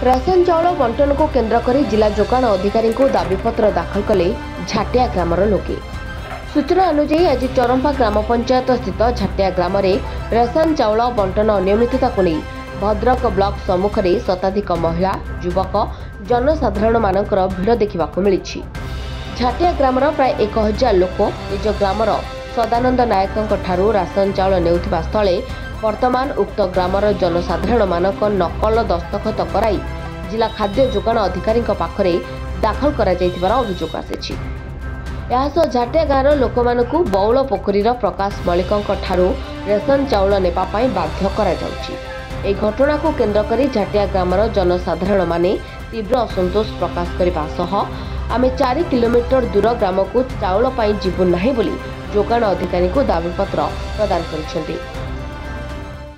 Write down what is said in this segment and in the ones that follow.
Ration चाउल बंटन को केन्द्र कर जिला जोगाण अधिकारी को दाबीपत्र दाखल कले झाटिया ग्रामर लोके। सूचना अनुसार आज चरंपा ग्राम पंचायत स्थित झाटिया ग्राम राशन चाउल बंटन अनियमितता को नहीं भद्रक ब्लॉक सम्मुख में शताधिक महिला युवक जनसाधारण मानकर भिड़ देखा मिली। झाटिया ग्रामर प्राय 1000 लोक निज ग्रामर सदानंद नायक राशन चाउल नेउथिबा स्थले वर्तमान उक्त ग्रामर जनसाधारण मानक नकल दस्तखत कराई जिला खाद्य जोगाण अधिकारी पाखरे दाखल करा जायथिबार अभियोग आसिछि। झाटिया गाँवर लोक मानकु बौल पोखरीर प्रकाश मल्लिक रेशन चाउल नेबा पई बाध्य करा जाउछि। ए घटना को केन्द्र करी झाटिया ग्रामर जनसाधारण माने तीव्र असंतोष प्रकाश करबा सह आमे 4 किलोमीटर दूर ग्राम को चाउल पाई जीवु नाही बोली जोगाण अधिकारी को दाबीपत्र प्रदान करिसेंति।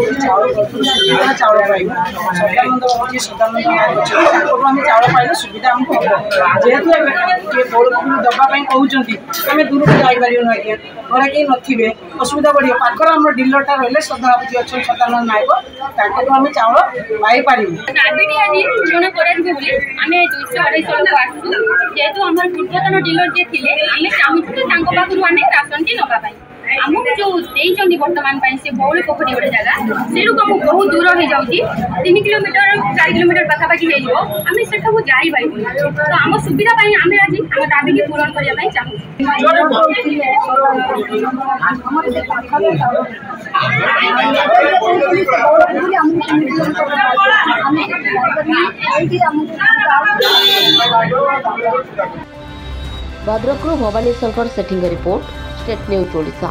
चाउल चाउल पाइले सुविधा आमको जेहेतु दबाई कहते आम दूर को जापर आज्ञा घर कहीं नथिबे असुविधा बढ़िया पाखर आम डिलरटा रही सदावती अच्छे सदानंद नायक आम चाउल पाइपर जेहेतु आम पूर्वतन डिलर जी थे आम चाहूँ राशन टी नापी आमको जो देती बर्तमान से बौल पोखरी गोटे जगह से बहुत दूर हो जाऊँगी 3 किलोमीटर 4 किलोमीटर पाखापाखि आम से जापर तो आम सुविधा आम आज आम दाबी की पूरण करने भद्रक भवानी शंकर सेठींग रिपोर्ट स्टेट न्यूज ओडिशा।